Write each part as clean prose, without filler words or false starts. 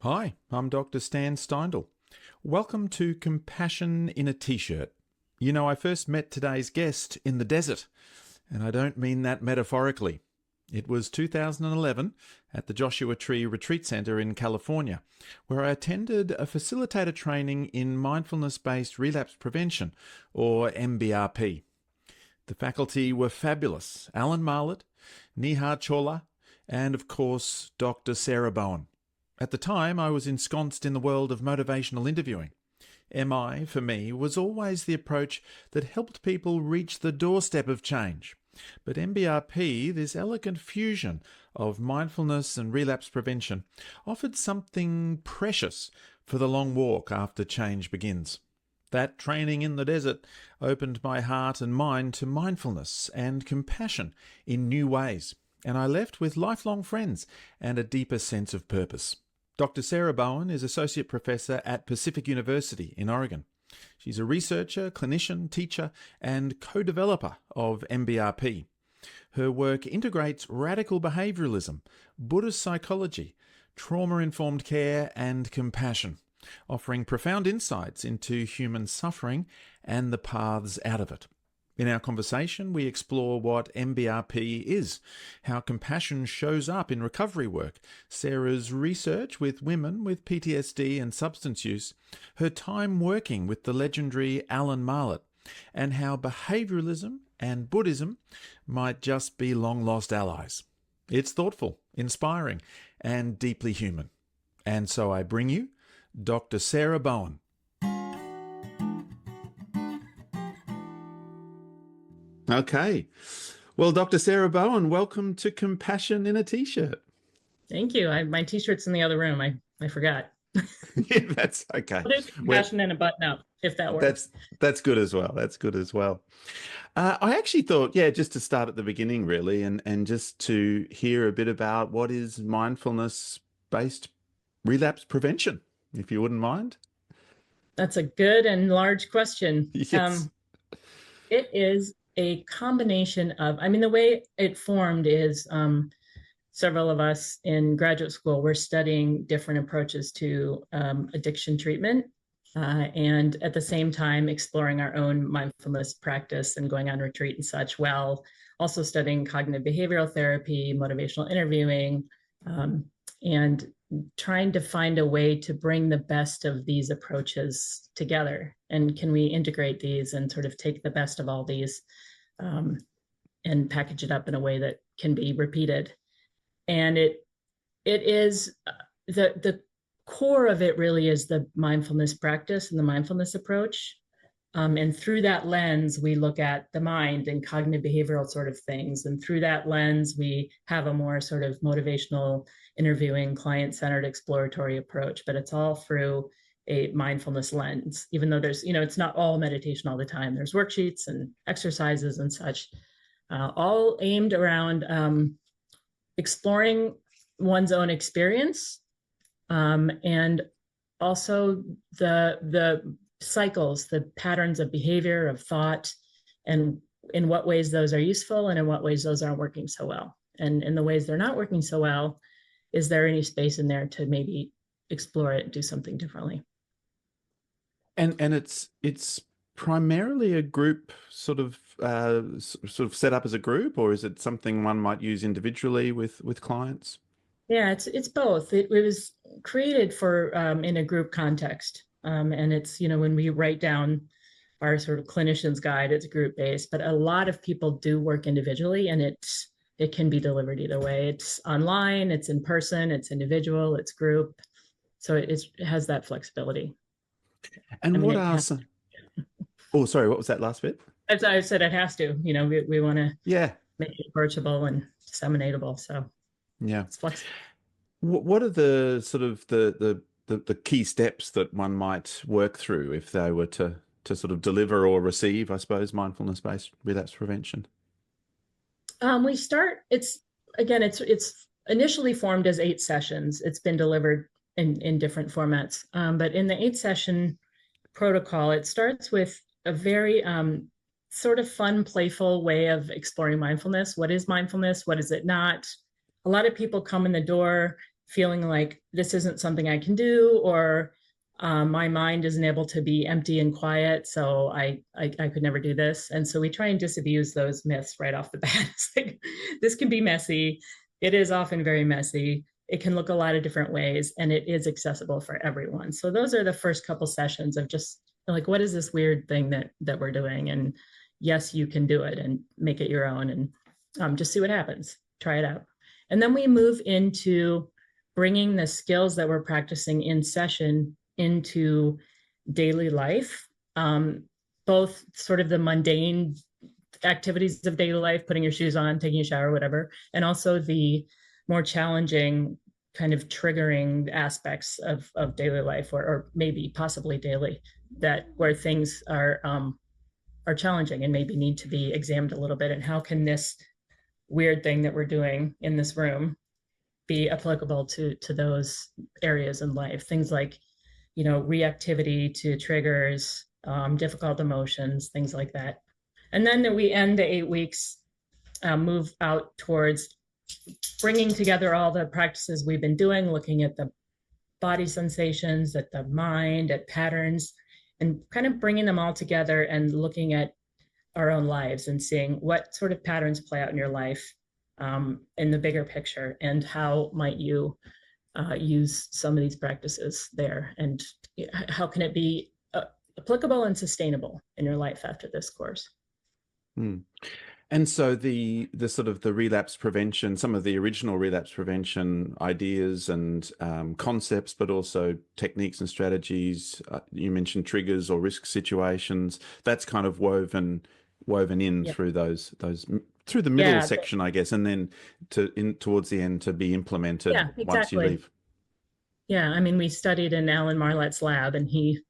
Hi, I'm Dr. Stan Steindl. Welcome to Compassion in a T-shirt. You know, I first met today's guest in the desert, and I don't mean that metaphorically. It was 2011 at the Joshua Tree Retreat Center in California, where I attended a facilitator training in Mindfulness-Based Relapse Prevention, or MBRP. The faculty were fabulous: Allan Marlatt, Nihar Chawla, and of course, Dr. Sarah Bowen. At the time, I was ensconced in the world of motivational interviewing. MI, for me, was always the approach that helped people reach the doorstep of change. But MBRP, this elegant fusion of mindfulness and relapse prevention, offered something precious for the long walk after change begins. That training in the desert opened my heart and mind to mindfulness and compassion in new ways, and I left with lifelong friends and a deeper sense of purpose. Dr. Sarah Bowen is Associate Professor at Pacific University in Oregon. She's a researcher, clinician, teacher, and co-developer of MBRP. Her work integrates radical behaviourism, Buddhist psychology, trauma-informed care, and compassion, offering profound insights into human suffering and the paths out of it. In our conversation, we explore what MBRP is, how compassion shows up in recovery work, Sarah's research with women with PTSD and substance use, her time working with the legendary Allan Marlatt, and how behaviourism and Buddhism might just be long-lost allies. It's thoughtful, inspiring, and deeply human. And so I bring you Dr. Sarah Bowen. Okay. Well, Dr. Sarah Bowen, welcome to Compassion in a T-shirt. Thank you. My T-shirt's in the other room. I forgot. Yeah, that's okay. I'll do compassion and a button up, if that works. That's good as well. That's good as well. I actually thought, just to start at the beginning, really, and just to hear a bit about what is mindfulness-based relapse prevention, if you wouldn't mind. That's a good and large question. Yes. It is a combination of, the way it formed is several of us in graduate school were studying different approaches to addiction treatment, and at the same time exploring our own mindfulness practice and going on retreat and such, while also studying cognitive behavioral therapy, motivational interviewing, and trying to find a way to bring the best of these approaches together. And can we integrate these and sort of take the best of all these and package it up in a way that can be repeated? And it is the core of it really is the mindfulness practice and the mindfulness approach. And through that lens, we look at the mind and cognitive behavioral sort of things. And through that lens, we have a more sort of motivational, interviewing, client-centered, exploratory approach. But it's all through a mindfulness lens, even though there's, it's not all meditation all the time. There's worksheets and exercises and such, all aimed around exploring one's own experience, and also the cycles, the patterns of behavior, of thought, and in what ways those are useful and in what ways those aren't working so well. And in the ways they're not working so well, is there any space in there to maybe explore it and do something differently? And it's primarily a group sort of set up as a group, or is it something one might use individually with clients? Yeah, it's both. It was created for in a group context. And it's, when we write down our sort of clinician's guide, it's group-based, but a lot of people do work individually, and it can be delivered either way. It's online, it's in person, it's individual, it's group. So it has that flexibility. And what are some... Oh, sorry, what was that last bit? As I said, it has to, we want to make it approachable and disseminatable. So it's flexible. What are the sort of the key steps that one might work through if they were to sort of deliver or receive, I suppose, mindfulness-based relapse prevention? We start, it's initially formed as 8 sessions. It's been delivered in different formats. But in the 8-session protocol, it starts with a very sort of fun, playful way of exploring mindfulness. What is mindfulness? What is it not? A lot of people come in the door feeling like this isn't something I can do, or my mind isn't able to be empty and quiet, so I could never do this. And so we try and disabuse those myths right off the bat. It's like, this can be messy. It is often very messy. It can look a lot of different ways, and it is accessible for everyone. So those are the first couple sessions of just like, what is this weird thing that we're doing? And yes, you can do it and make it your own, and just see what happens. Try it out. And then we move into bringing the skills that we're practicing in session into daily life, both sort of the mundane activities of daily life, putting your shoes on, taking a shower, whatever, and also the more challenging kind of triggering aspects of daily life, or maybe possibly daily, that where things are challenging and maybe need to be examined a little bit. And how can this weird thing that we're doing in this room be applicable to those areas in life? Things like, reactivity to triggers, difficult emotions, things like that. And then we end the 8 weeks, move out towards bringing together all the practices we've been doing, looking at the body sensations, at the mind, at patterns, and kind of bringing them all together and looking at our own lives and seeing what sort of patterns play out in your life, in the bigger picture, and how might you use some of these practices there, and how can it be applicable and sustainable in your life after this course. And so the sort of the relapse prevention, some of the original relapse prevention ideas and concepts, but also techniques and strategies, you mentioned triggers or risk situations, that's kind of woven in through those through the middle section, I guess, and then towards the end to be implemented once you leave. Yeah, I mean, we studied in Allan Marlatt's lab, and he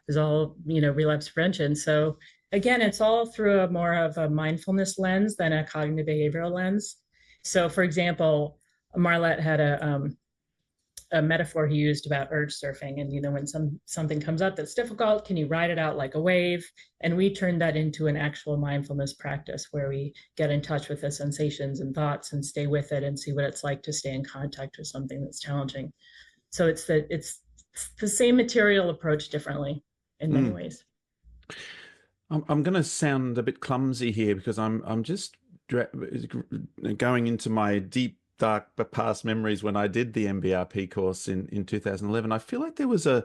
was all, relapse prevention. So again, it's all through a more of a mindfulness lens than a cognitive behavioral lens. So for example, Marlatt had a metaphor he used about urge surfing. And, when something comes up that's difficult, can you ride it out like a wave? And we turned that into an actual mindfulness practice where we get in touch with the sensations and thoughts and stay with it and see what it's like to stay in contact with something that's challenging. So it's the same material approach differently in many ways. I'm going to sound a bit clumsy here because I'm just going into my deep, dark past memories when I did the MBRP course in 2011. I feel like there was a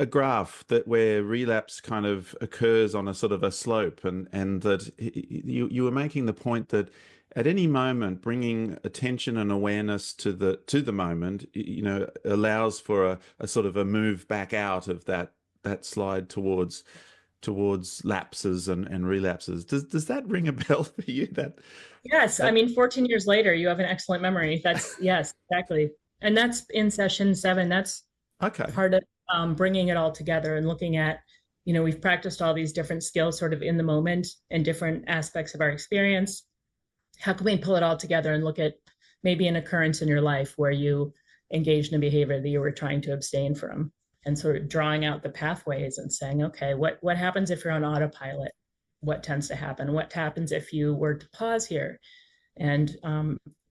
graph where relapse kind of occurs on a sort of a slope, and that you were making the point that at any moment, bringing attention and awareness to the moment, allows for a sort of a move back out of that slide towards lapses and relapses. Does that ring a bell for you? Yes. I mean, 14 years later, you have an excellent memory. That's yes, exactly. And that's in session 7. That's okay. Part of bringing it all together and looking at, we've practiced all these different skills sort of in the moment and different aspects of our experience. How can we pull it all together and look at maybe an occurrence in your life where you engaged in a behavior that you were trying to abstain from, and sort of drawing out the pathways and saying, okay, what happens if you're on autopilot? What tends to happen? What happens if you were to pause here and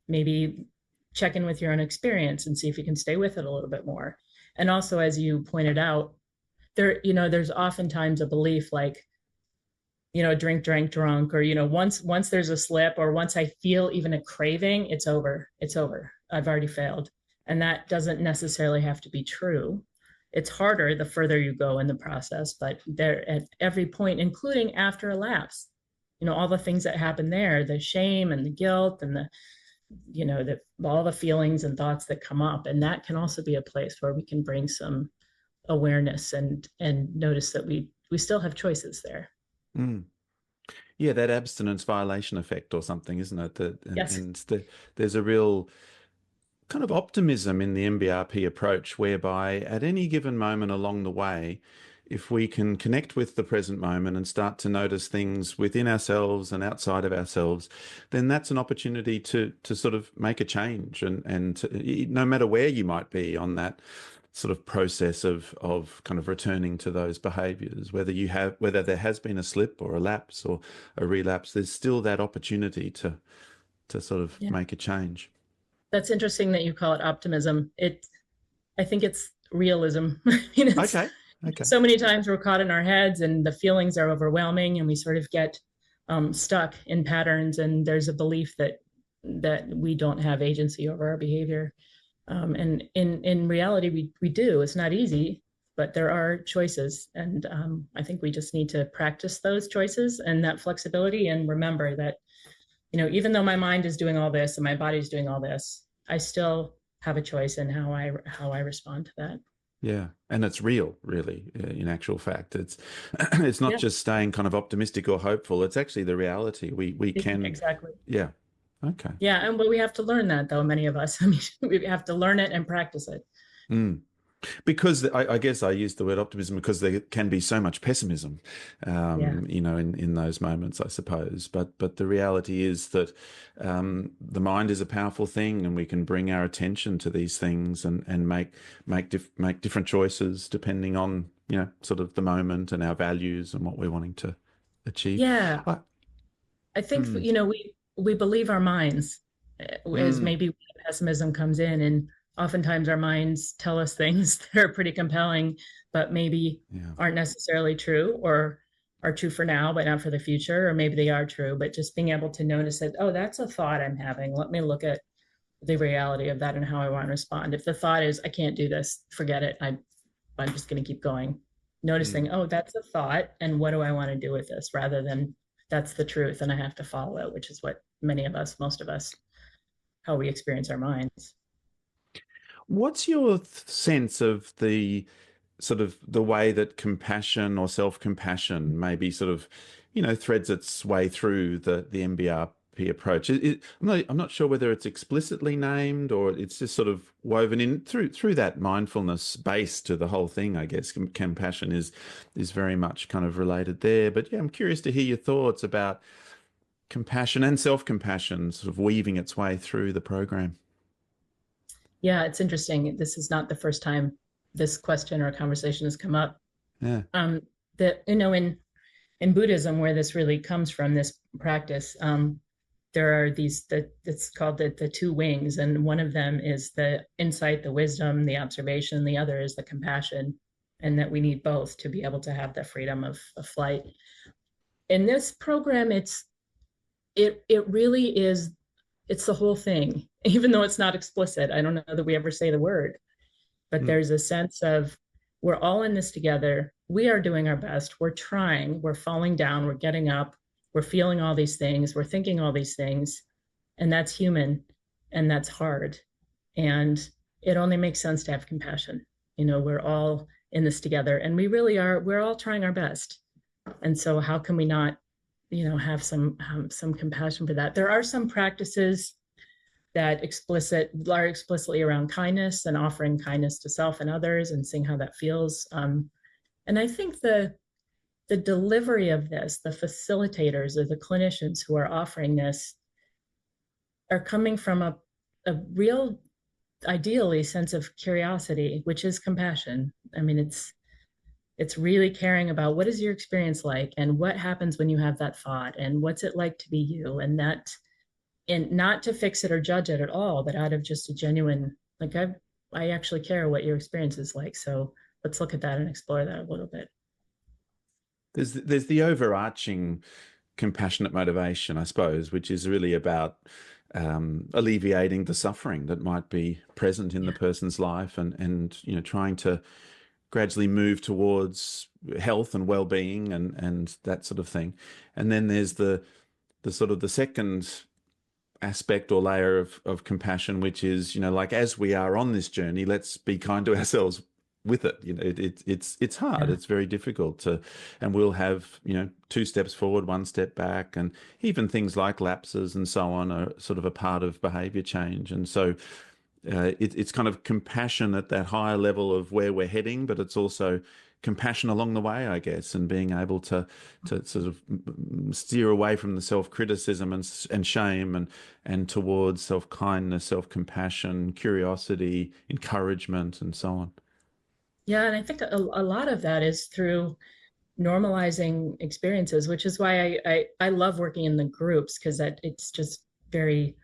maybe check in with your own experience and see if you can stay with it a little bit more? And also, as you pointed out, there's oftentimes a belief like, drink, drank, drunk, or, once there's a slip, or once I feel even a craving, it's over. I've already failed. And that doesn't necessarily have to be true. It's harder the further you go in the process, but there at every point, including after a lapse, all the things that happen there, the shame and the guilt and all the feelings and thoughts that come up. And that can also be a place where we can bring some awareness and notice that we still have choices there. Yeah, that abstinence violation effect or something, isn't it? Yes. And there's a real kind of optimism in the MBRP approach, whereby at any given moment along the way, if we can connect with the present moment and start to notice things within ourselves and outside of ourselves, then that's an opportunity to sort of make a change. And no matter where you might be on that sort of process of kind of returning to those behaviors, whether there has been a slip or a lapse or a relapse, there's still that opportunity to sort of make a change. That's interesting that you call it optimism. I think it's realism. It's Okay. Okay. so many times we're caught in our heads and the feelings are overwhelming and we sort of get stuck in patterns, and there's a belief that we don't have agency over our behavior. And in reality, we do. It's not easy, but there are choices. And I think we just need to practice those choices and that flexibility, and remember that, even though my mind is doing all this and my body's doing all this, I still have a choice in how I respond to that. Yeah, and it's real, really. In actual fact, it's it's not Yeah, just staying kind of optimistic or hopeful. It's actually the reality. We can, exactly. yeah. Okay. Yeah, and but we have to learn that, though. Many of us, I mean, we have to learn it and practice it. Mm. Because I guess I use the word optimism because there can be so much pessimism, Yeah. in those moments, I suppose. But the reality is that the mind is a powerful thing, and we can bring our attention to these things and make different choices depending on sort of the moment and our values and what we're wanting to achieve. Yeah, I, I think mm, we believe our minds, as mm, maybe pessimism comes in, and oftentimes our minds tell us things that are pretty compelling, but maybe yeah. aren't necessarily true, or are true for now but not for the future, or maybe they are true, but just being able to notice that, oh, that's a thought I'm having. Let me look at the reality of that and how I want to respond. If the thought is I can't do this, forget it. I'm just going to keep going. Mm. Noticing, oh, that's a thought, and what do I want to do with this, rather than that's the truth and I have to follow it, which is what many of us, most of us, how we experience our minds. What's your sense of the sort of the way that compassion or self-compassion maybe sort of, threads its way through the MBRP approach? I'm not sure whether it's explicitly named or it's just sort of woven in through that mindfulness base to the whole thing. I guess compassion is very much kind of related there. But yeah, I'm curious to hear your thoughts about compassion and self-compassion sort of weaving its way through the program. Yeah, it's interesting. This is not the first time this question or conversation has come up. Yeah. That in Buddhism, where this really comes from, this practice, there are it's called the two wings, and one of them is the insight, the wisdom, the observation. The other is the compassion, and that we need both to be able to have the freedom of flight. In this program, it really is, it's the whole thing, even though it's not explicit. I don't know that we ever say the word, but Mm. there's a sense of we're all in this together. We are doing our best. We're trying, we're falling down, we're getting up, we're feeling all these things, we're thinking all these things, and that's human and that's hard. And it only makes sense to have compassion. We're all in this together, and we really are, we're all trying our best. And so how can we not, have some compassion for that? There are some practices that are explicitly around kindness and offering kindness to self and others and seeing how that feels. And I think the delivery of this, the facilitators or the clinicians who are offering this, are coming from a real, ideally, sense of curiosity, which is compassion. I mean, it's really caring about what is your experience like, and what happens when you have that thought, and what's it like to be you, and not to fix it or judge it at all, but out of just a genuine, like, I actually care what your experience is like. So let's look at that and explore that a little bit. There's the overarching compassionate motivation, I suppose, which is really about alleviating the suffering that might be present in the Yeah. person's life, and trying to gradually move towards health and well-being and that sort of thing. And then there's the sort of the second aspect or layer of compassion, which is, like, as we are on this journey, let's be kind to ourselves with it. It's hard. Yeah. It's very difficult and we'll have, two steps forward, one step back, and even things like lapses and so on are sort of a part of behavior change. And so it's kind of compassion at that higher level of where we're heading, but it's also compassion along the way, I guess, and being able to sort of steer away from the self-criticism and shame and towards self-kindness, self-compassion, curiosity, encouragement, and so on. Yeah. And I think a lot of that is through normalizing experiences, which is why I love working in the groups, because it's just very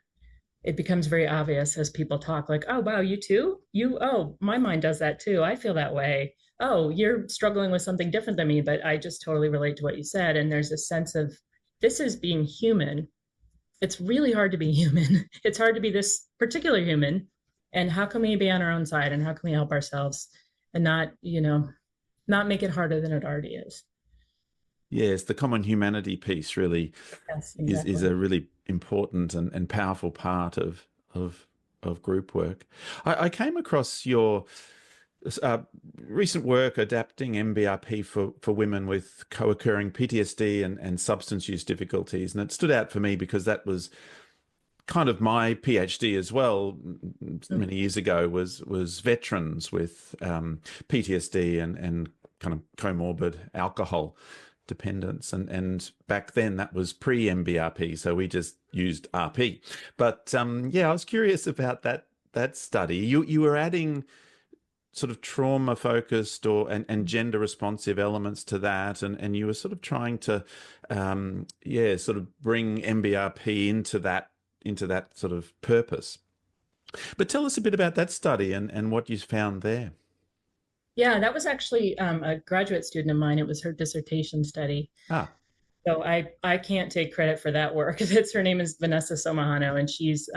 it becomes very obvious as people talk, like, oh, wow, you too? Oh, my mind does that too. I feel that way. Oh, you're struggling with something different than me, but I just totally relate to what you said. And there's a sense of this is being human. It's really hard to be human. It's hard to be this particular human. And how can we be on our own side, and how can we help ourselves and not, not make it harder than it already is? Yes, the common humanity piece really Yes, is exactly. a really important and powerful part of of group work. I came across your uh, recent work adapting MBRP for women with co-occurring PTSD and substance use difficulties, and it stood out for me because that was kind of my PhD as well many years ago was veterans with PTSD and kind of comorbid alcohol dependence, and back then that was pre-MBRP, so we just used RP. But yeah, I was curious about that study. You were adding sort of trauma focused and gender responsive elements to that, and you were sort of trying to yeah, sort of bring MBRP into that sort of purpose. But tell us a bit about that study and what you found there. Yeah, that was actually a graduate student of mine. It was her dissertation study. Ah, So I can't take credit for that work. It's her name is Vanessa Somahano, and she's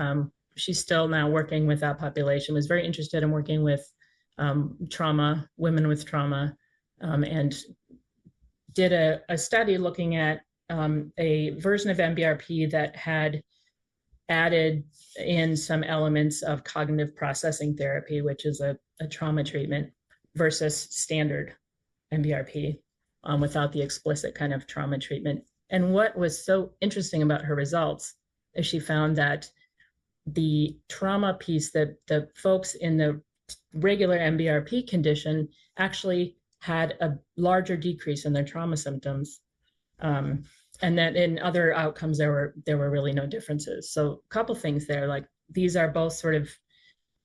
still now working with that population. Was very interested in working with trauma, women with trauma, and did a study looking at a version of MBRP that had added in some elements of cognitive processing therapy, which is a trauma treatment, versus standard MBRP without the explicit kind of trauma treatment. And what was so interesting about her results is she found that the trauma piece, that the folks in the regular MBRP condition actually had a larger decrease in their trauma symptoms. And that in other outcomes there were really no differences. So a couple things there, like these are both sort of,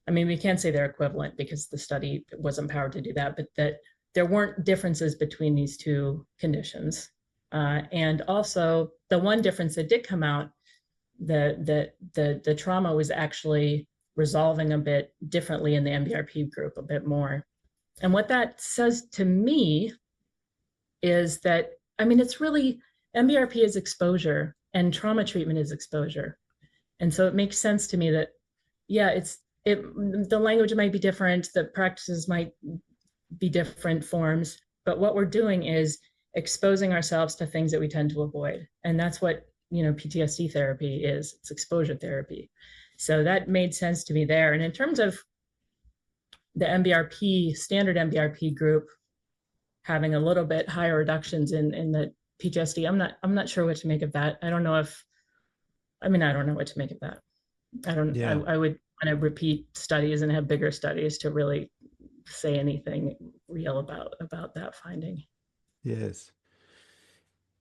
I mean, we can't say they're equivalent because the study wasn't powered to do that, but that there weren't differences between these two conditions. And also the one difference that did come out, the trauma was actually resolving a bit differently in the MBRP group, a bit more. And what that says to me is that, I mean, it's really, MBRP is exposure and trauma treatment is exposure. And so it makes sense to me that, yeah, the language might be different, the practices might be different forms, but what we're doing is exposing ourselves to things that we tend to avoid. And that's what, PTSD therapy is. It's exposure therapy. So that made sense to me there. And in terms of the MBRP, standard MBRP group having a little bit higher reductions in the PTSD, I'm not sure what to make of that. I don't know what to make of that. yeah, I would want to repeat studies and have bigger studies to really say anything real about that finding. yes.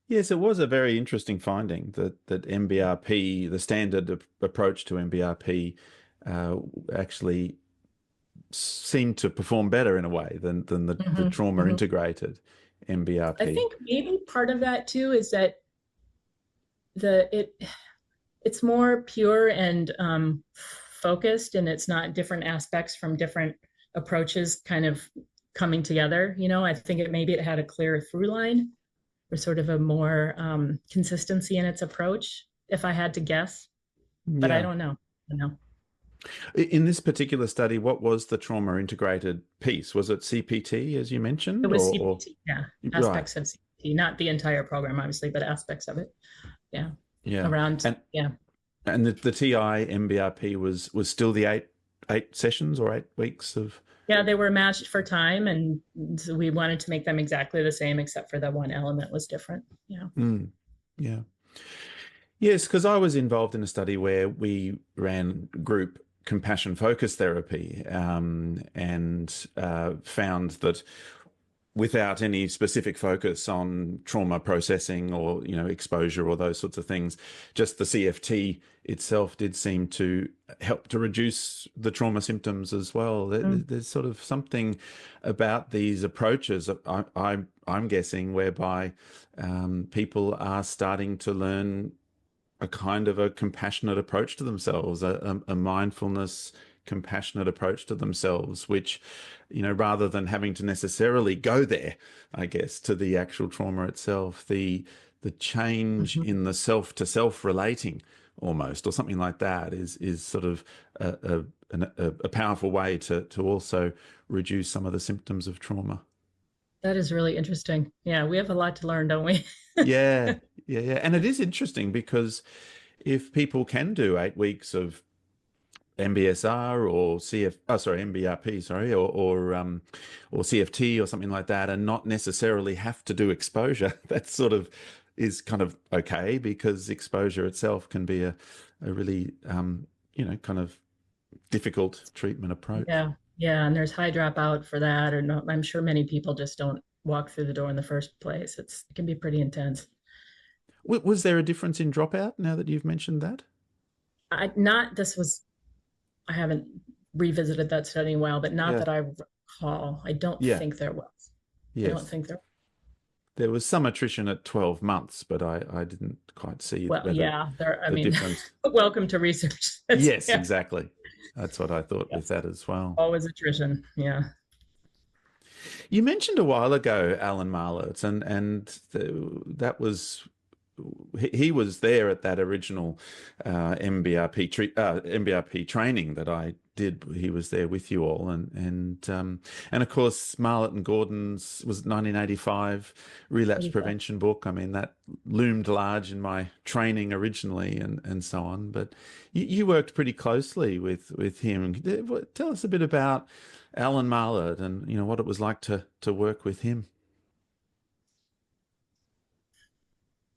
Yes, it was a very interesting finding that MBRP, the standard approach to MBRP, uh, actually seemed to perform better in a way than the Mm-hmm, trauma mm-hmm. integrated I MBRP. think maybe part of that too is that the it it's more pure and focused, and it's not different aspects from different approaches kind of coming together. I think it had a clearer through line, or sort of a more consistency in its approach, if I had to guess. But I Yeah. don't know. In this particular study, what was the trauma integrated piece? Was it CPT, as you It mentioned, was or CPT, yeah, right? aspects of CPT, not the entire program, obviously, but aspects of it. Yeah, Yeah, around, and yeah. the TI MBRP was still the eight sessions or 8 weeks of. Yeah, they were matched for time, and so we wanted to make them exactly the same, except for the one element was different. Yeah. Mm, yeah. Yes, because I was involved in a study where we ran group compassion focus therapy and found that without any specific focus on trauma processing or exposure or those sorts of things, just the CFT itself did seem to help to reduce the trauma symptoms as well. Mm. There's sort of something about these approaches, I'm guessing, whereby people are starting to learn a kind of a compassionate approach to themselves, a mindfulness, compassionate approach to themselves, which, rather than having to necessarily go there, I guess, to the actual trauma itself, the change in the self to self relating almost, or something like that, is sort of a powerful way to also reduce some of the symptoms of trauma. That is really interesting. Yeah, we have a lot to learn, don't we? Yeah, yeah. And it is interesting because if people can do 8 weeks of MBSR or MBRP, or CFT or something like that, and not necessarily have to do exposure, that sort of is kind of okay, because exposure itself can be a really, kind of difficult treatment approach. Yeah, yeah, and there's high dropout for that, or no, I'm sure many people just don't walk through the door in the first place. It can be pretty intense. Was there a difference in dropout now that you've mentioned that? I haven't revisited that study in a while, but not Yeah. that I recall. I don't Yeah. think there was. I Yes. don't think There was some attrition at 12 months, but I didn't quite see well, yeah, the difference. Welcome to research. Yes, Yeah, exactly. That's what I thought with that as well. always attrition. Yeah. You mentioned a while ago Allan Marlatt, and that was he was there at that original MBRP training that I did. He was there with you all, and of course Marlatt and Gordon's was 1985 relapse prevention book. I mean, that loomed large in my training originally, and so on. But you worked pretty closely with him. Tell us a bit about Allan Marlatt and what it was like to work with him.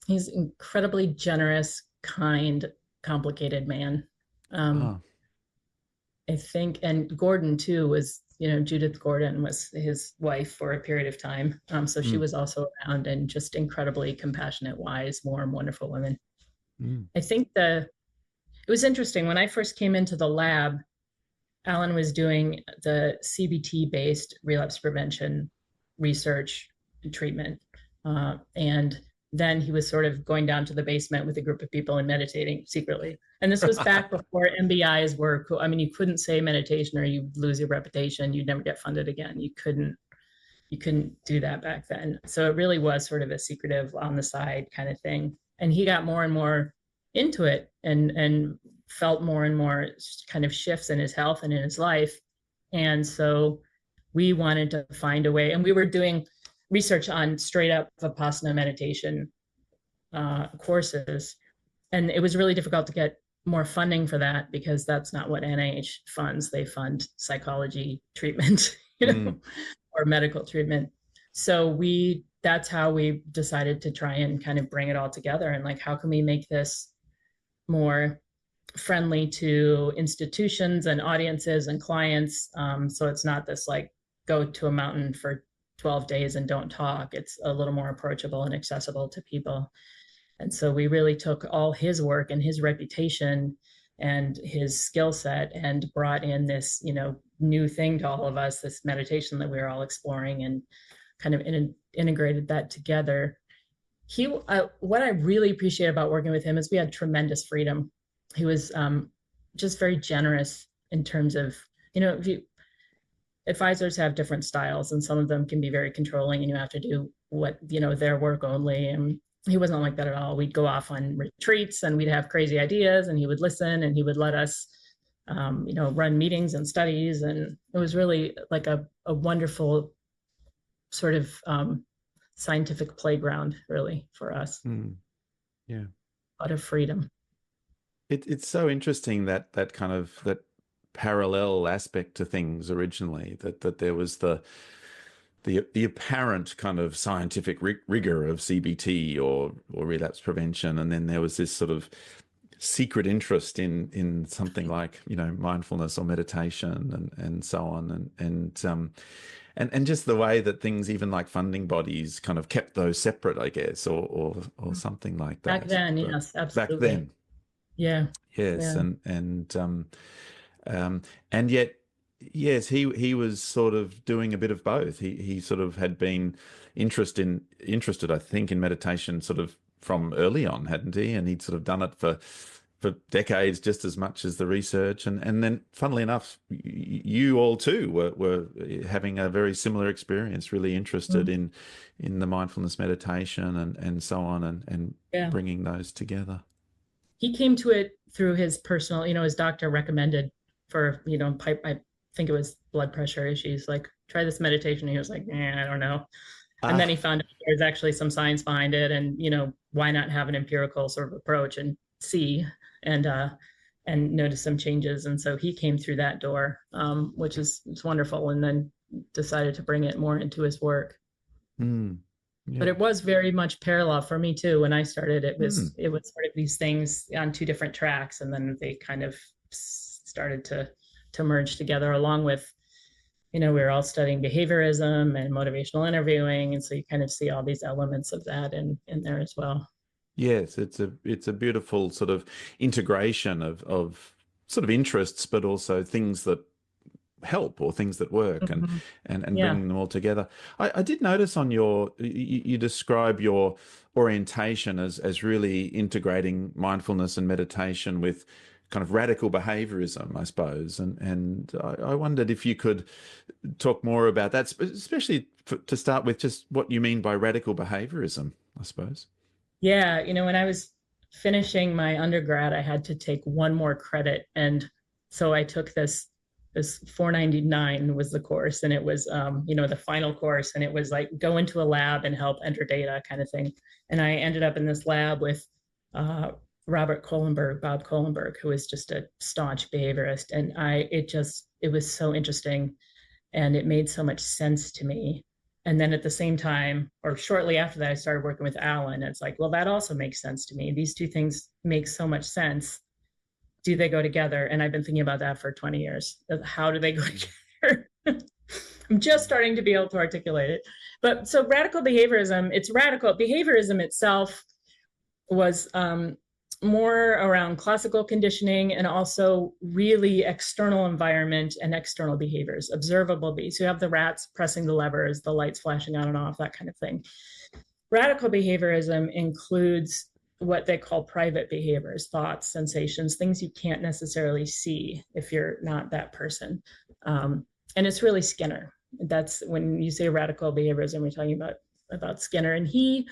He's incredibly generous, kind, complicated man. I think, and Gordon too was, Judith Gordon was his wife for a period of time. So she was also around, and just incredibly compassionate, wise, warm, wonderful women. I think it was interesting when I first came into the lab. Allan was doing the CBT-based relapse prevention research and treatment, and then he was sort of going down to the basement with a group of people and meditating secretly. And this was back before MBIs were cool. I mean, you couldn't say meditation or you'd lose your reputation. You'd never get funded again. You couldn't do that back then. So it really was sort of a secretive, on the side kind of thing. And he got more and more into it, and felt more and more kind of shifts in his health and in his life. And so we wanted to find a way, and we were doing research on straight up Vipassana meditation courses. And it was really difficult to get more funding for that, because that's not what NIH funds. They fund psychology treatment, or medical treatment. So that's how we decided to try and kind of bring it all together, and like, how can we make this more friendly to institutions and audiences and clients? So it's not this like, go to a mountain for 12 days and don't talk. It's a little more approachable and accessible to people. And so we really took all his work and his reputation and his skill set and brought in this, new thing to all of us, this meditation that we were all exploring, and kind of integrated that together. What I really appreciate about working with him is we had tremendous freedom. He was just very generous in terms of, advisors have different styles, and some of them can be very controlling, and you have to do their work only. And he wasn't like that at all. We'd go off on retreats, and we'd have crazy ideas, and he would listen, and he would let us, run meetings and studies. And it was really like a wonderful sort of scientific playground, really, for us. Yeah. A lot of freedom. It's so interesting that kind of that parallel aspect to things originally, that there was the apparent kind of scientific rigor of CBT or relapse prevention, and then there was this sort of secret interest in something like mindfulness or meditation and so on, and just the way that things, even like funding bodies, kind of kept those separate, I guess, or something like that. Back then, yes, absolutely. Back then, yeah, yes, yeah. And yet, yes, he was sort of doing a bit of both. He sort of had been interested, I think, in meditation sort of from early on, hadn't he? And he'd sort of done it for decades, just as much as the research. And then, funnily enough, you all too were having a very similar experience, really interested in the mindfulness meditation and so on, and bringing those together. He came to it through his personal, his doctor recommended for, I think it was blood pressure issues, like, try this meditation. He was like, I don't know. And then he found out there's actually some science behind it, and, why not have an empirical sort of approach and see and notice some changes. And so he came through that door, which is wonderful, and then decided to bring it more into his work. But it was very much parallel for me too. When I started, it was sort of these things on two different tracks, and then they kind of started to merge together, along with, we were all studying behaviorism and motivational interviewing, and so you kind of see all these elements of that in there as well. Yes, it's a beautiful sort of integration of sort of interests, but also things that help or things that work, and bringing them all together. I did notice on you describe your orientation as really integrating mindfulness and meditation with kind of radical behaviorism, I suppose. And I wondered if you could talk more about that, especially to start with, just what you mean by radical behaviorism, I suppose. Yeah, when I was finishing my undergrad, I had to take one more credit. And so I took this $4.99 was the course. And it was, the final course. And it was like, go into a lab and help enter data kind of thing. And I ended up in this lab with Bob Kohlenberg, who is just a staunch behaviorist. And it was so interesting, and it made so much sense to me. And then at the same time, or shortly after that, I started working with Allan. It's like, well, that also makes sense to me. These two things make so much sense. Do they go together? And I've been thinking about that for 20 years. How do they go together? I'm just starting to be able to articulate it. But so radical behaviorism, it's radical. Behaviorism itself was more around classical conditioning, and also really external environment and external behaviors, observable behaviors. You have the rats pressing the levers, the lights flashing on and off, that kind of thing. Radical behaviorism includes what they call private behaviors, thoughts, sensations, things you can't necessarily see if you're not that person. And it's really Skinner. That's when you say radical behaviorism, we're talking about Skinner. And he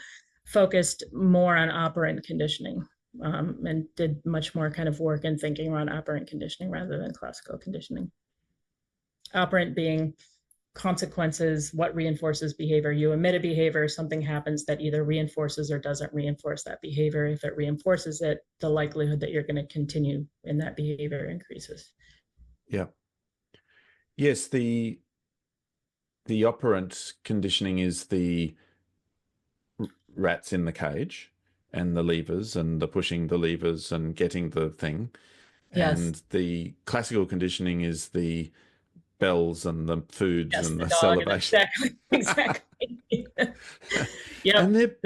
focused more on operant conditioning, and did much more kind of work and thinking around operant conditioning rather than classical conditioning. Operant being consequences, what reinforces behavior. You emit a behavior, something happens that either reinforces or doesn't reinforce that behavior. If it reinforces it, the likelihood that you're going to continue in that behavior increases. Yeah. Yes, the operant conditioning is the rats in the cage, and the levers, and the pushing the levers and getting the thing. Yes. And the classical conditioning is the bells and the foods, yes, and the celebration. Exactly. Yeah. And they're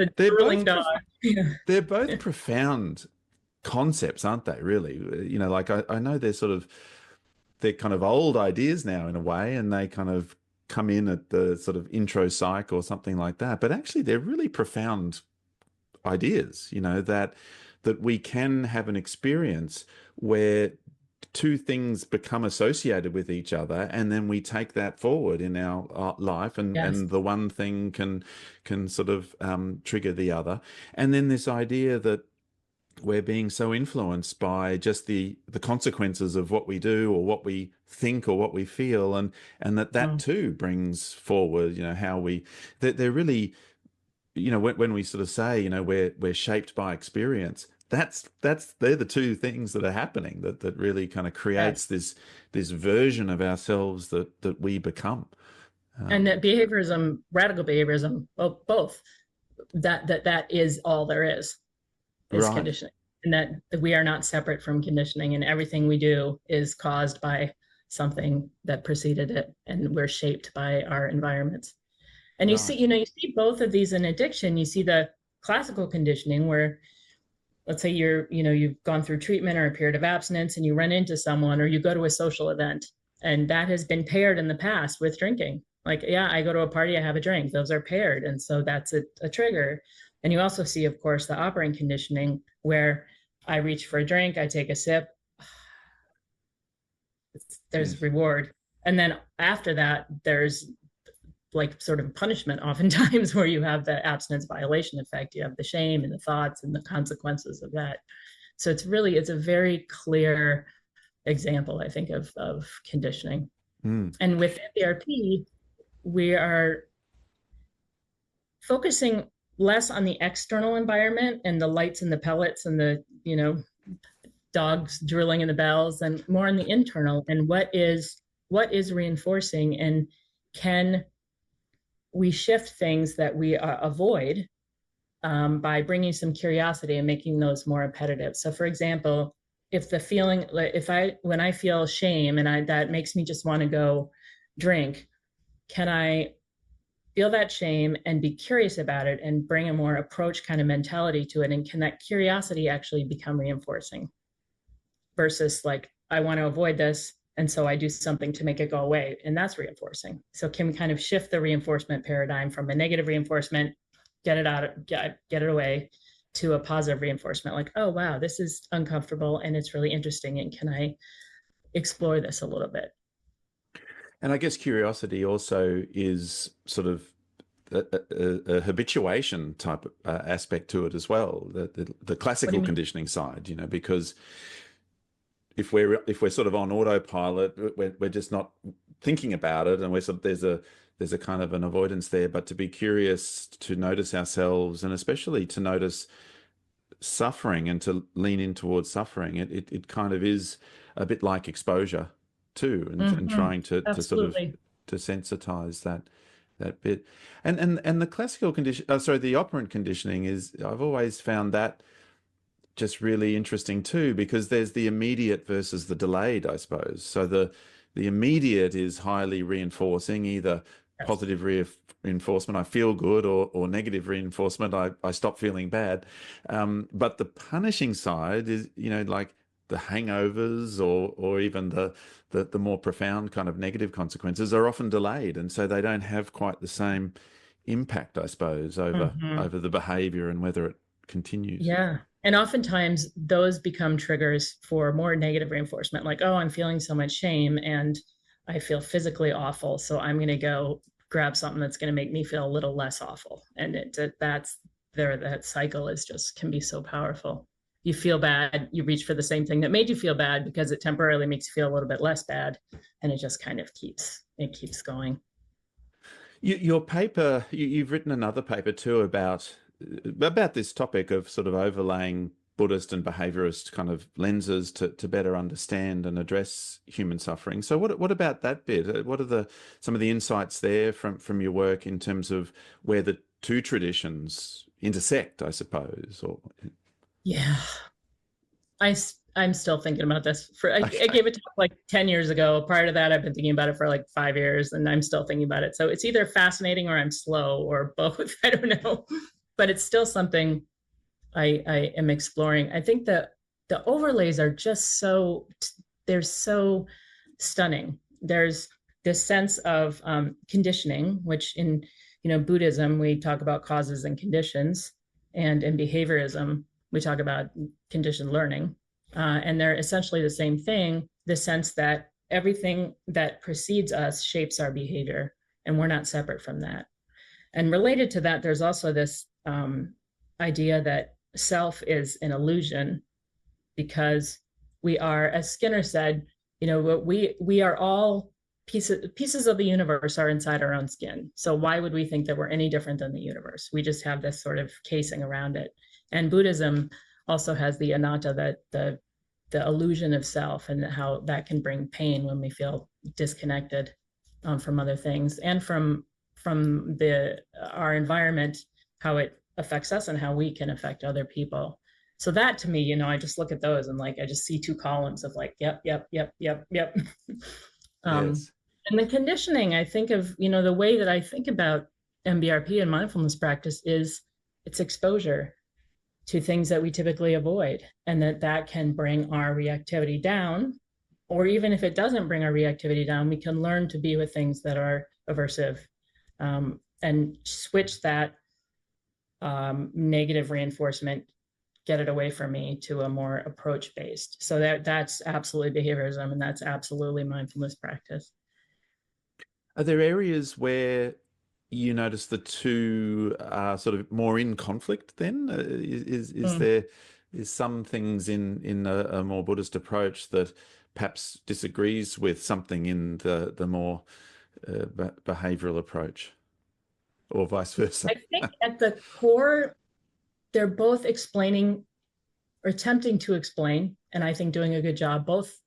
both Yeah. profound concepts, aren't they? Really, like I know they're kind of old ideas now in a way, and they kind of come in at the sort of intro psych or something like that. But actually, they're really profound ideas. That we can have an experience where two things become associated with each other, and then we take that forward in our life, and the one thing can sort of trigger the other. And then this idea that we're being so influenced by just the consequences of what we do or what we think or what we feel, and that too brings forward how they're really, when we sort of say we're shaped by experience, they're the two things that are happening that really kind of creates this version of ourselves that we become. And that behaviorism, radical behaviorism, both that is all there is right. Conditioning, and that we are not separate from conditioning, and everything we do is caused by something that preceded it, and we're shaped by our environments. And you see, you see both of these in addiction. You see the classical conditioning where, let's say you've gone through treatment or a period of abstinence, and you run into someone, or you go to a social event, and that has been paired in the past with drinking. Like, I go to a party, I have a drink. Those are paired. And so that's a trigger. And you also see, of course, the operant conditioning, where I reach for a drink, I take a sip, there's Yes. reward. And then after that, there's like sort of punishment oftentimes, where you have the abstinence violation effect. You have the shame and the thoughts and the consequences of that. So it's a very clear example, I think, of conditioning. And with MBRP, we are focusing less on the external environment and the lights and the pellets and the, dogs drilling in the bells, and more on the internal, and what is reinforcing, and can we shift things that we avoid by bringing some curiosity and making those more repetitive. So for example, if the feeling, when I feel shame and that makes me just want to go drink, can I feel that shame and be curious about it and bring a more approach kind of mentality to it? And can that curiosity actually become reinforcing versus like, I want to avoid this, and so I do something to make it go away, and that's reinforcing. So can we kind of shift the reinforcement paradigm from a negative reinforcement, get it away, to a positive reinforcement, like, oh wow, this is uncomfortable and it's really interesting, and can I explore this a little bit? And I guess curiosity also is sort of a habituation type aspect to it as well, the classical conditioning side, because if we're sort of on autopilot, we're just not thinking about it, and we're sort of, there's a kind of an avoidance there. But to be curious, to notice ourselves, and especially to notice suffering and to lean in towards suffering, it kind of is a bit like exposure too, and trying to sort of to sensitize that bit. And the classical condition, the operant conditioning is, I've always found that just really interesting too, because there's the immediate versus the delayed, I suppose. So the immediate is highly reinforcing, either positive reinforcement, I feel good, or negative reinforcement, I stop feeling bad. But the punishing side is, like the hangovers or even the more profound kind of negative consequences are often delayed. And so they don't have quite the same impact, I suppose, over the behavior and whether it continues. Yeah. And oftentimes those become triggers for more negative reinforcement, like, oh, I'm feeling so much shame and I feel physically awful, so I'm going to go grab something that's going to make me feel a little less awful. And that cycle can be so powerful. You feel bad, you reach for the same thing that made you feel bad because it temporarily makes you feel a little bit less bad, and it just kind of keeps going. Your paper, you've written another paper too about this topic of sort of overlaying Buddhist and behaviorist kind of lenses to better understand and address human suffering. So what about that bit? What are some of the insights there from your work in terms of where the two traditions intersect, I suppose? Yeah, I'm still thinking about this. I gave a talk like 10 years ago. Prior to that, I've been thinking about it for like 5 years, and I'm still thinking about it. So it's either fascinating or I'm slow, or both. I don't know. But it's still something I am exploring. I think that the overlays are just they're so stunning. There's this sense of conditioning, which in Buddhism, we talk about causes and conditions, and in behaviorism, we talk about conditioned learning. And they're essentially the same thing, the sense that everything that precedes us shapes our behavior, and we're not separate from that. And related to that, there's also this idea that self is an illusion, because we are, as Skinner said, we are all pieces of the universe are inside our own skin. So why would we think that we're any different than the universe? We just have this sort of casing around it. And Buddhism also has the anatta, that the illusion of self, and how that can bring pain when we feel disconnected from other things, and from our environment, how it affects us and how we can affect other people. So that, to me, I just look at those and like, I just see two columns of like, yep. Yes. And the conditioning, I think of, the way that I think about MBRP and mindfulness practice is it's exposure to things that we typically avoid, and that can bring our reactivity down. Or even if it doesn't bring our reactivity down, we can learn to be with things that are aversive, and switch that negative reinforcement, get it away from me, to a more approach-based. So that's absolutely behaviorism, and that's absolutely mindfulness practice. Are there areas where you notice the two are sort of more in conflict then? Is there some things in a more Buddhist approach that perhaps disagrees with something in the more behavioral approach, or vice versa? I think at the core, they're both explaining or attempting to explain, and I think doing a good job, both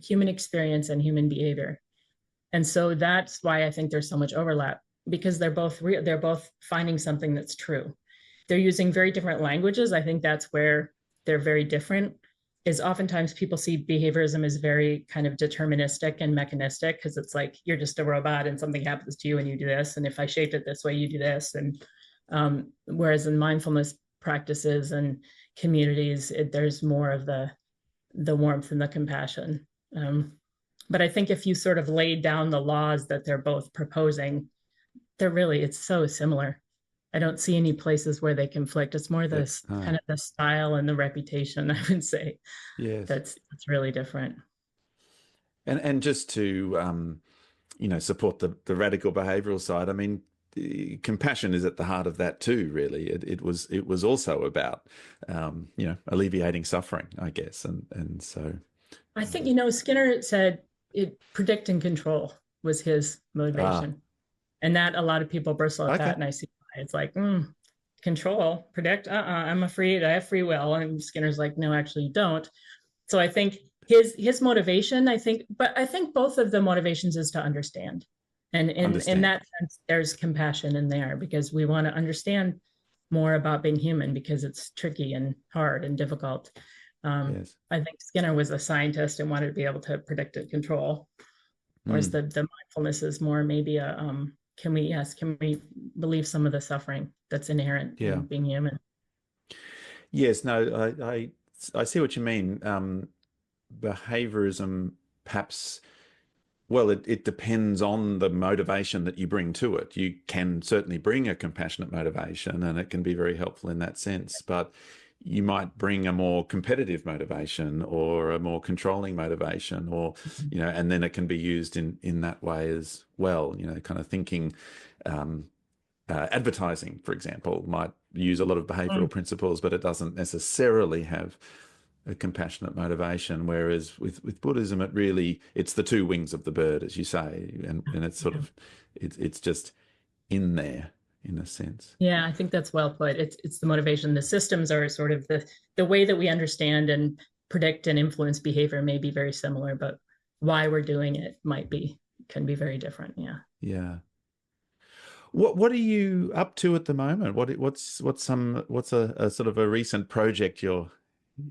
human experience and human behavior. And so that's why I think there's so much overlap, because they're both real. They're both finding something that's true. They're using very different languages. I think that's where they're very different. Is oftentimes people see behaviorism as very kind of deterministic and mechanistic, because it's like you're just a robot and something happens to you and you do this, and if I shape it this way, you do this. And whereas in mindfulness practices and communities, there's more of the warmth and the compassion. But I think if you sort of laid down the laws that they're both proposing, it's so similar. I don't see any places where they conflict. It's more this kind of the style and the reputation, I would say. Yes. That's really different. And just to support the radical behavioral side, I mean, compassion is at the heart of that too, really. It was also about alleviating suffering, I guess. And so I think, Skinner said predict and control was his motivation. And that a lot of people bristle at that, and I see why. It's like, control, predict, I'm afraid, I have free will. And Skinner's like, no, actually you don't. So I think his motivation, I think both of the motivations is to understand. And in that sense, there's compassion in there, because we want to understand more about being human, because it's tricky and hard and difficult. Yes. I think Skinner was a scientist and wanted to be able to predict and control, whereas the mindfulness is more maybe a can we relieve some of the suffering that's inherent in being human? Yes, no, I see what you mean. Behaviorism, perhaps, well, it depends on the motivation that you bring to it. You can certainly bring a compassionate motivation, and it can be very helpful in that sense, but you might bring a more competitive motivation or a more controlling motivation, or, and then it can be used in that way as well, kind of thinking. Advertising, for example, might use a lot of behavioral principles, but it doesn't necessarily have a compassionate motivation. Whereas with Buddhism, it's the two wings of the bird, as you say, and it's sort of, it's just in there, in a sense. Yeah, I think that's well put. It's the motivation. The systems are sort of the way that we understand and predict and influence behavior may be very similar, but why we're doing it can be very different. Yeah. Yeah. What are you up to at the moment? What's a sort of a recent project you're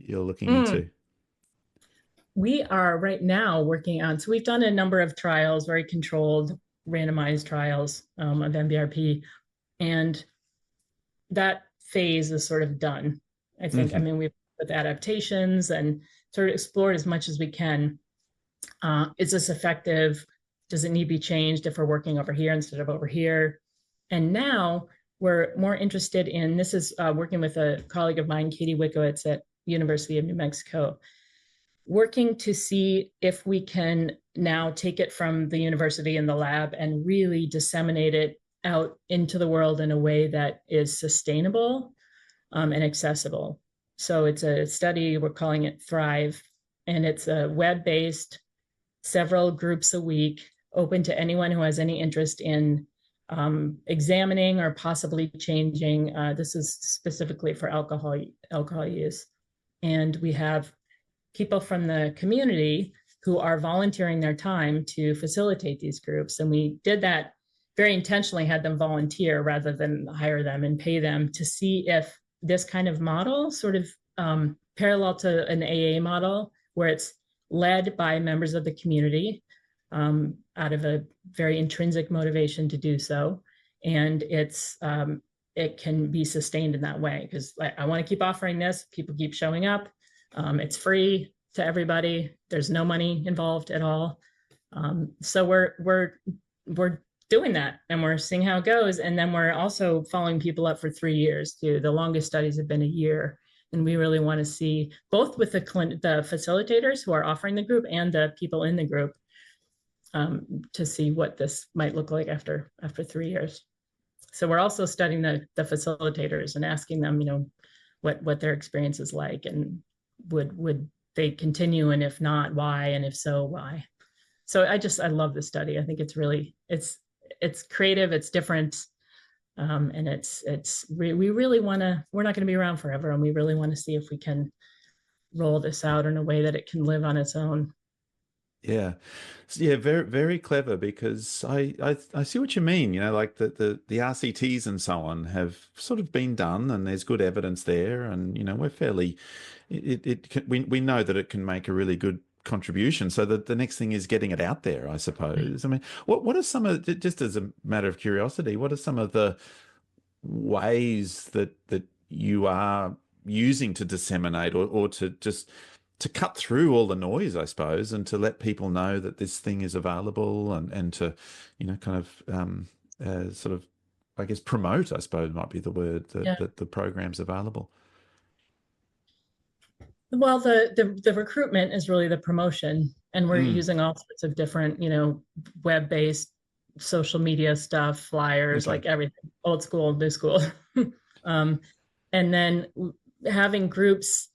looking into? We are right now working on, so we've done a number of trials, very controlled, randomized trials of MBRP, and that phase is sort of done. I think, I mean, we've with adaptations and sort of explored as much as we can. Is this effective? Does it need to be changed if we're working over here instead of over here? And now we're more interested in, this is working with a colleague of mine, Katie Wickowitz at University of New Mexico, working to see if we can now take it from the university and the lab and really disseminate it out into the world in a way that is sustainable and accessible. So it's a study, we're calling it Thrive, and it's a web-based, several groups a week, open to anyone who has any interest in examining or possibly changing. This is specifically for alcohol use. And we have people from the community who are volunteering their time to facilitate these groups. And we did that very intentionally, had them volunteer rather than hire them and pay them, to see if this kind of model, sort of parallel to an AA model, where it's led by members of the community, out of a very intrinsic motivation to do so. And it can be sustained in that way, because I want to keep offering this. People keep showing up. It's free to everybody. There's no money involved at all. So we're doing that, and we're seeing how it goes. And then we're also following people up for 3 years too. The longest studies have been a year. And we really want to see both with the facilitators who are offering the group and the people in the group, to see what this might look like after 3 years. So we're also studying the facilitators and asking them, what their experience is like, and would they continue, and if not, why, and if so, why. So I love this study. I think it's really, it's creative, it's different, and we really want to, we're not going to be around forever, and we really want to see if we can roll this out in a way that it can live on its own. Yeah. Yeah, very, very clever, because I see what you mean. Like the RCTs and so on have sort of been done, and there's good evidence there, and we're fairly, we know that it can make a really good contribution. So that the next thing is getting it out there, I suppose. I mean, what are some of, just as a matter of curiosity, what are some of the ways that you are using to disseminate, or to just to cut through all the noise, I suppose, and to let people know that this thing is available, and to, kind of sort of, I guess, promote, I suppose might be the word, that the program's available? Well, the recruitment is really the promotion, and we're using all sorts of different, web-based social media stuff, flyers, like everything, old school, new school. And then having groups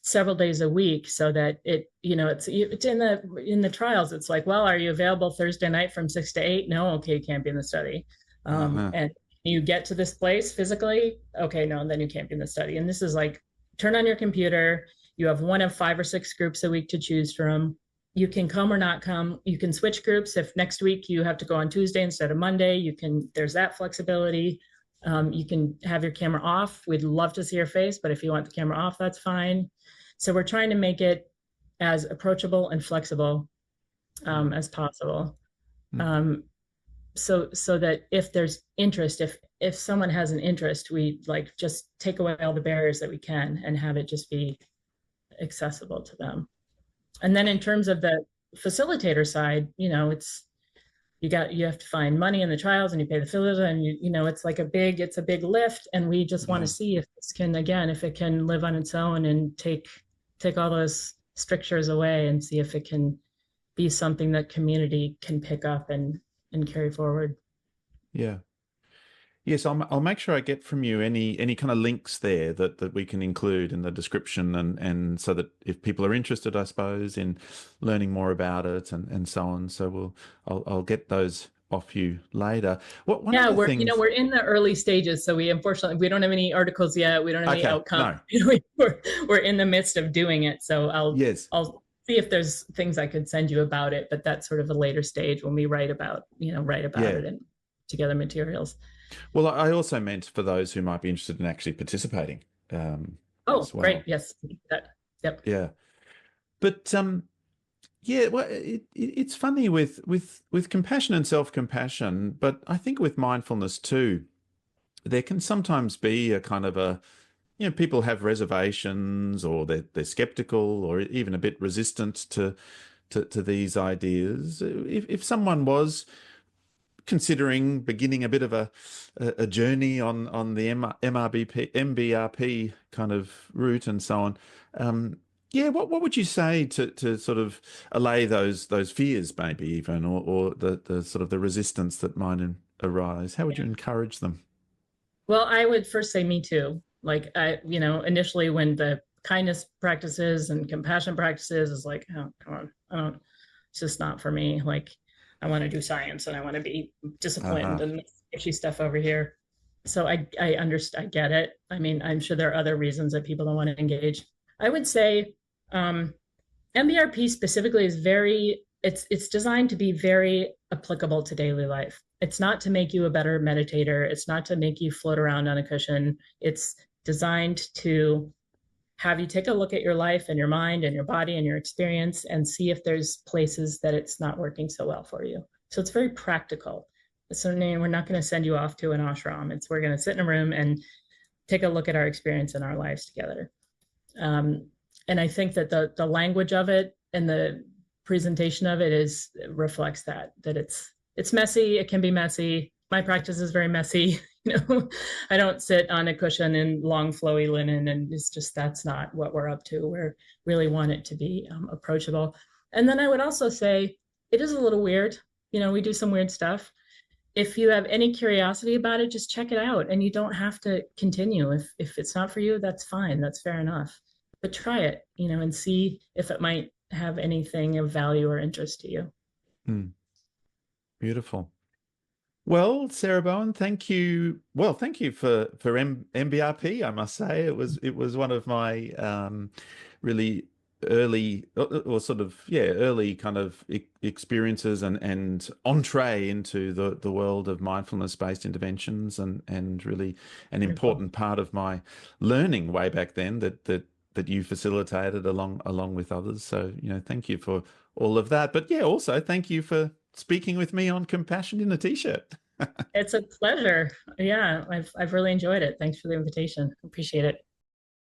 several days a week, so that it's in the trials. It's like, well, are you available Thursday night from 6 to 8? No, okay, you can't be in the study. And you get to this place physically, okay, no, and then you can't be in the study. And this is like, turn on your computer. You have one of 5 or 6 groups a week to choose from. You can come or not come. You can switch groups. If next week you have to go on Tuesday instead of Monday, there's that flexibility. You can have your camera off. We'd love to see your face, but if you want the camera off, that's fine. So we're trying to make it as approachable and flexible as possible. So that if there's interest, if someone has an interest, we just take away all the barriers that we can and have it just be accessible to them. And then in terms of the facilitator side, it's, you have to find money in the trials, and you pay the facilitator, and it's like it's a big lift. And we just want to see if this can, again, if it can live on its own and take all those strictures away, and see if it can be something that community can pick up and carry forward. Yeah. Yes, I'll make sure I get from you any kind of links there that we can include in the description, and so that if people are interested, I suppose, in learning more about it and so on. So I'll get those off you later. We're in the early stages, so we don't have any articles yet. We don't have any outcomes. No. We're in the midst of doing it. So I'll see if there's things I could send you about it, but that's sort of a later stage when we write about it and together materials. Well, I also meant for those who might be interested in actually participating. As well. Great. Yes. Yep. Yeah. But yeah, well, it's funny with compassion and self-compassion, but I think with mindfulness too, there can sometimes be a kind of a, people have reservations, or they're skeptical, or even a bit resistant to these ideas. If someone was considering beginning a bit of a journey on the MBRP kind of route and so on, what would you say to sort of allay those fears, maybe even, or the sort of the resistance that might arise? How would you encourage them? Well, I would first say me too. Like, initially when the kindness practices and compassion practices is like, oh, come on, it's just not for me. Like, I want to do science, and I want to be disciplined and fishy stuff over here. So I understand, I get it. I mean, I'm sure there are other reasons that people don't want to engage. I would say MBRP specifically is it's designed to be very applicable to daily life. It's not to make you a better meditator. It's not to make you float around on a cushion. It's designed to have you take a look at your life and your mind and your body and your experience, and see if there's places that it's not working so well for you. So it's very practical. So we're not going to send you off to an ashram. We're going to sit in a room and take a look at our experience and our lives together. And I think that the language of it and the presentation of it reflects that it's it's messy. It can be messy. My practice is very messy. I don't sit on a cushion in long flowy linen, and it's just, that's not what we're up to. We really want it to be approachable. And then I would also say it is a little weird. We do some weird stuff. If you have any curiosity about it, just check it out, and you don't have to continue. If it's not for you, that's fine. That's fair enough. But try it, and see if it might have anything of value or interest to you. Beautiful. Well, Sarah Bowen, thank you. Well, thank you for MBRP. I must say it was one of my really early or sort of early kind of experiences and entree into the world of mindfulness-based interventions, and really an important part of my learning way back then that you facilitated along with others. So thank you for all of that. But also thank you for speaking with me on Compassion in a T-shirt. It's a pleasure. Yeah, I've really enjoyed it. Thanks for the invitation. Appreciate it.